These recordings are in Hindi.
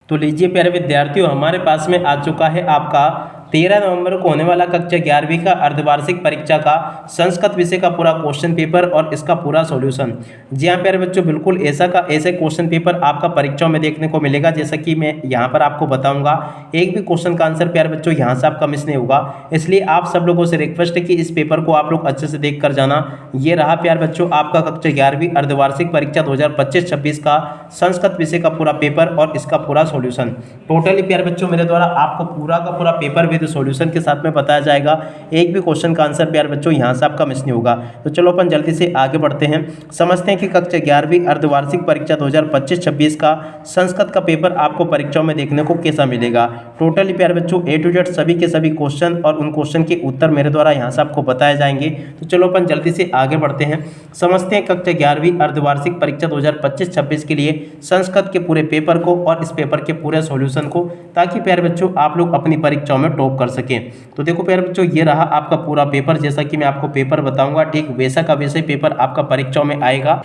तो लीजिए प्यारे विद्यार्थियों, हमारे पास में आ चुका है आपका 13 नवंबर को होने वाला कक्षा 11वीं का अर्धवार्षिक परीक्षा का संस्कृत विषय का पूरा क्वेश्चन पेपर और इसका पूरा सॉल्यूशन। जी हाँ प्यारे बच्चों, बिल्कुल ऐसे क्वेश्चन पेपर आपका परीक्षाओं में देखने को मिलेगा। जैसा कि मैं यहाँ पर आपको बताऊंगा, एक भी क्वेश्चन का आंसर प्यारे बच्चों यहाँ से आपका मिस नहीं होगा। इसलिए आप सब लोगों से रिक्वेस्ट है कि इस पेपर को आप लोग अच्छे से देख कर जाना। ये रहा प्यारे बच्चों आपका कक्षा 11वीं अर्धवार्षिक परीक्षा 2025-26 का संस्कृत विषय का पूरा पेपर और इसका पूरा सॉल्यूशन। टोटली प्यारे बच्चों मेरे द्वारा आपको पूरा का पूरा पेपर विद सॉल्यूशन के साथ में बताया जाएगा। एक भी क्वेश्चन का आंसर प्यारे बच्चों यहाँ से आपका मिस नहीं होगा। तो चलो अपन जल्दी से आगे बढ़ते हैं, समझते हैं कि कक्षा 11वीं अर्धवार्षिक परीक्षा 2025-26 का संस्कृत का पेपर आपको परीक्षाओं में देखने को कैसा मिलेगा। टोटली प्यारे बच्चों A to Z सभी के सभी क्वेश्चन और उन क्वेश्चन के उत्तर मेरे द्वारा यहाँ से आपको बताए जाएंगे। तो चलो अपन जल्दी से आगे बढ़ते हैं, समझते हैं कक्षा 11वीं अर्धवार्षिक परीक्षा 2025-26 के लिए संस्कृत के पूरे पेपर को और इस पेपर के पूरे सॉल्यूशन को, ताकि प्यारे बच्चों आप लोग अपनी परीक्षाओं में टॉप कर सकें। तो देखो प्यारे बच्चों, ये रहा आपका पूरा पेपर। जैसा कि मैं आपको पेपर बताऊंगा, ठीक वैसा का वैसे पेपर आपका परीक्षाओं में आएगा।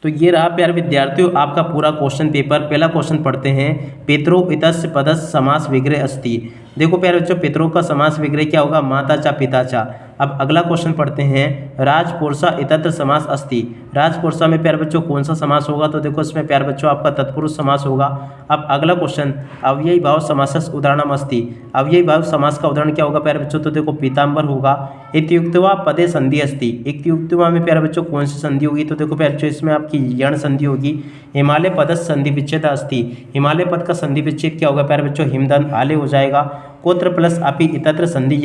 तो ये रहा प्यारे विद्यार्थियों आपका पूरा क्वेश्चन पेपर। पहला क्वेश्चन पढ़ते हैं, पितरो इतस्य पदस्य समास विग्रह अस्ति। देखो प्यारे बच्चों, पितरों का समास विग्रह क्या होगा, माता चा पिता चा। अब अगला क्वेश्चन पढ़ते हैं, राजपुरुषा इतत्र समास अस्ति। राजपुरुषा में प्यारे बच्चों कौन सा समास होगा, तो देखो इसमें प्यारे बच्चों आपका तत्पुरुष समास होगा। अब अगला क्वेश्चन, अव्ययी भाव समासस् उदाहरणम अस्ति। अव्ययी भाव समास का उदाहरण क्या होगा प्यारे बच्चों, तो देखो पीताम्बर होगा। इत्युक्त्वा पदे संधि अस्ति। इत्युक्त्वा में प्यारे बच्चों कौन सी संधि होगी, तो देखो प्यारे बच्चों इसमें आपकी यण संधि होगी। हिमालय पदस्य संधि विच्छेद अस्ति। हिमालय पद का संधि विच्छेद क्या होगा प्यारे बच्चों, हिमदंत आले हो जाएगा। कोत्र प्लस अपि इतत्र संधि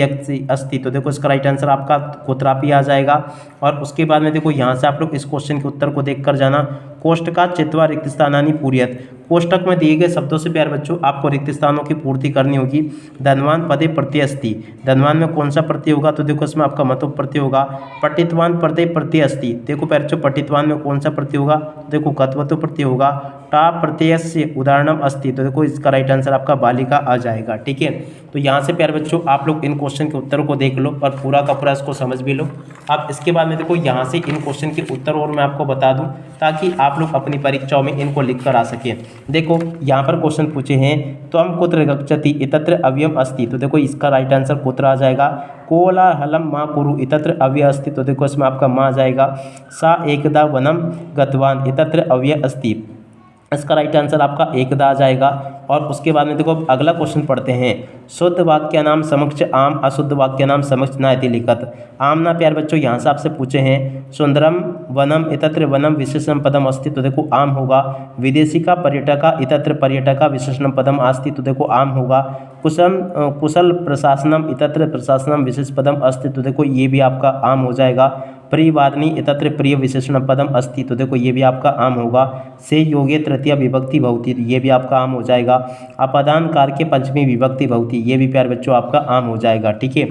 अस्ति। तो देखो इसका राइट आंसर आपका कोत्रापि आ जाएगा। और उसके बाद में देखो यहाँ से आप लोग इस क्वेश्चन के उत्तर को देख कर जाना, कोष्टकात् चित्वा रिक्त स्थानानि पूरयेत्। कोष्टक में दिए गए शब्दों से प्यारे बच्चों आपको रिक्त स्थानों की पूर्ति करनी होगी। धनवान पदे प्रत्यय अस्ति। धनवान में कौन सा प्रत्यय होगा, तो देखो इसमें आपका मतुप प्रत्यय होगा। पठितवान पदे प्रत्यय अस्ति। देखो प्यारे बच्चों पठितवान में कौन सा प्रत्यय होगा, देखो कत्वतु प्रत्यय होगा। टा प्रत्ययस्य उदाहरणम अस्ति। तो देखो इसका राइट आंसर आपका बालिका आ जाएगा। ठीक है, तो यहाँ से प्यारे बच्चों आप लोग इन क्वेश्चन के उत्तर को देख लो और पूरा का पूरा इसको समझ भी लो। अब इसके बाद में देखो यहाँ से इन क्वेश्चन के उत्तर और मैं आपको बता दूं, ताकि आप लोग अपनी परीक्षाओं में इनको लिख कर आ सकें। देखो यहाँ पर क्वेश्चन पूछे हैं, त्वं कुत्र गच्छति इतत्र अव्ययम अस्ति। तो देखो इसका राइट आंसर कुत्र आ जाएगा। कोलाहलम माँ कुरु इतत्र अव्यय अस्ति। तो देखो इसमें आपका माँ आ जाएगा। सा एकदा वनम गतवान इतत्र अव्यय अस्ति। इसका राइट आंसर आपका एकदा आ जाएगा। और उसके बाद में देखो अगला क्वेश्चन पढ़ते हैं, शुद्ध वाक्य नाम समक्ष आम, अशुद्ध वाक्य नाम समक्ष न इति लिखत। आम ना प्यारे बच्चों यहाँ से आपसे पूछे हैं, सुंदरम वनम इतत्र वनम विशेषण पदम अस्ति। तो देखो आम होगा। विदेशिका पर्यटका इतत्र पर्यटका विशेषण पदम अस्ति। तो देखो आम होगा। कुशल प्रशासनम इतत्र प्रशासनम विशेष पदम अस्ति। तो देखो ये भी आपका आम हो जाएगा। प्रियवादिनी इतत्र प्रिय विशेषण पदम अस्ति। तो देखो ये भी आपका आम होगा। से योगे तृतीय विभक्ति भवति। ये भी आपका आम हो जाएगा। अपादान कार के पंचमी विभक्ति भवति। ये भी प्यारे बच्चों आपका आम हो जाएगा। ठीक है,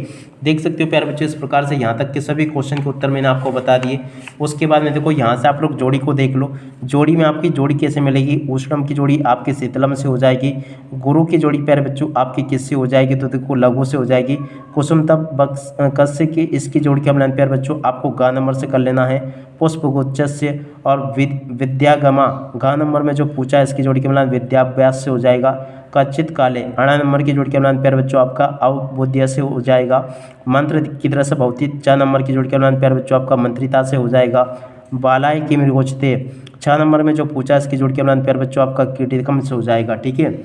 देख सकते हो प्यारे बच्चों इस प्रकार से यहाँ तक के सभी क्वेश्चन के उत्तर मैंने आपको बता दिए। उसके बाद में देखो यहाँ से आप लोग जोड़ी को देख लो। जोड़ी में आपकी जोड़ी कैसे मिलेगी, उष्णम की जोड़ी आपकी शीतलम से हो जाएगी। गुरु की जोड़ी प्यारे बच्चों आपकी किससे हो जाएगी, तो देखो लघु से हो जाएगी। कुसुम तब कस्य की इसकी जोड़ी क्या बनानी प्यारे बच्चों, आपको गा नंबर से कर लेना है। पुष्पगुच्छ से और विद्यागमा गा नंबर में जो पूछा है इसकी जोड़ी के मिलान विद्याभ्यास से हो जाएगा। कच्चित काले अणा नंबर की जोड़ी के मिलान प्यारे बच्चों आपका अवबुद्ध्य से हो जाएगा। मंत्र की तरह से भौतिक 6 नंबर की जोड़ी के मिलान प्यारे बच्चों आपका मंत्रिता से हो जाएगा। बालाय की मृगोचते 6 नंबर में जो पूछा है इसकी जोड़ी के मिलान प्यारे बच्चों आपका कीटिकम से हो जाएगा। ठीक है,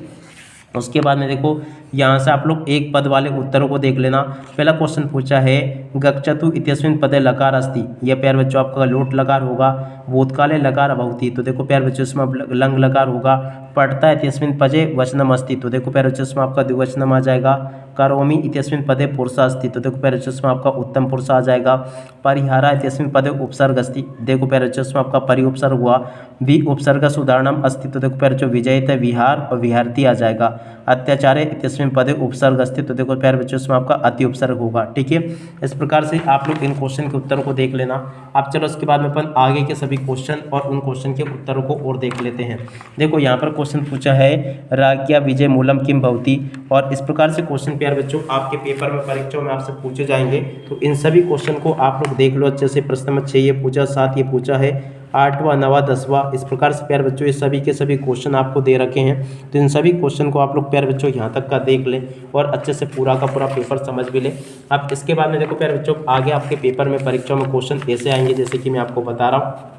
उसके बाद में देखो यहाँ से आप लोग एक पद वाले उत्तरों को देख लेना। पहला क्वेश्चन पूछा है, गच्छतु इत्यस्मिन् पदे लकार अस्ति। यह प्यारे बच्चों आपका लोट लकार होगा। भूतकाले लकार अभवति। तो देखो प्यारे बच्चों इसमें लंग लकार होगा। पढ़ता इत्यस्मिन् पदे वचनम अस्ति। तो देखो प्यारे बच्चों इसमें आपका द्विवचनम आ जाएगा। करोमि इत्यस्मिन् पदे पुरुषा अस्ति। तो देखो प्यारे बच्चों इसमें आपका उत्तम पुरुष आ जाएगा। परिहारा इत्यस्मिन् पदे उपसर्ग अस्ति। देखो प्यारे बच्चों इसमें आपका परि उपसर्ग हुआ। वि उपसर्गस उदाहरणम अस्ति। तो देखो प्यारे बच्चों विजयित विहार और विहारती आ जाएगा। अत्याचारे इत्यस्मिन् पदे उपसर्ग अस्ति। तो देखो प्यारे बच्चों इसमें आपका अति उपसर्ग होगा। ठीक है, इस प्रकार से आप लोग इन क्वेश्चन के उत्तरों को देख लेना। अब चलो इसके बाद में अपन आगे के सभी क्वेश्चन और उन क्वेश्चन के उत्तरों को और देख लेते हैं। देखो यहाँ पर क्वेश्चन पूछा है, राज्ञा विजय मूलम किम भवति। और इस प्रकार से क्वेश्चन प्यारे बच्चों आपके पेपर में परीक्षाओं में आपसे पूछे जाएंगे। तो इन सभी क्वेश्चन को आप लोग देख लो अच्छे से। प्रश्न नंबर 6 ये पूछा, 7 ये पूछा है, 8वां 9वां 10वां, इस प्रकार से प्यारे बच्चों ये सभी के सभी क्वेश्चन आपको दे रखे हैं। तो इन सभी क्वेश्चन को आप लोग प्यारे बच्चों यहाँ तक का देख लें और अच्छे से पूरा का पूरा पेपर समझ भी लें। अब इसके बाद में देखो प्यारे बच्चों आगे आपके पेपर में परीक्षा में क्वेश्चन ऐसे आएंगे जैसे कि मैं आपको बता रहा हूँ।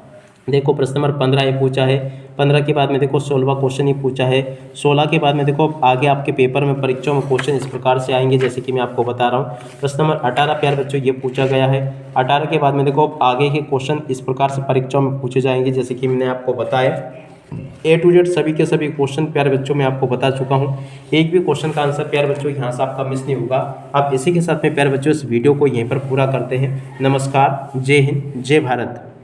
देखो प्रश्न नंबर 15 ये पूछा है, 15 के बाद में देखो 16वां क्वेश्चन ये पूछा है, 16 के बाद में देखो आगे आपके पेपर में परीक्षा में क्वेश्चन इस प्रकार से आएंगे जैसे कि मैं आपको बता रहा हूँ। प्रश्न नंबर 18 प्यारे बच्चों ये पूछा गया है, 18 के बाद में देखो आगे के क्वेश्चन इस प्रकार से परीक्षा में पूछे जाएंगे जैसे कि मैंने आपको बताया। A to Z सभी के सभी क्वेश्चन प्यारे बच्चों मैं आपको बता चुका हूँ। एक भी क्वेश्चन का आंसर प्यारे बच्चों यहाँ से आपका मिस नहीं होगा। अब इसी के साथ में प्यारे बच्चों इस वीडियो को यहीं पर पूरा करते हैं। नमस्कार, जय हिंद, जय भारत।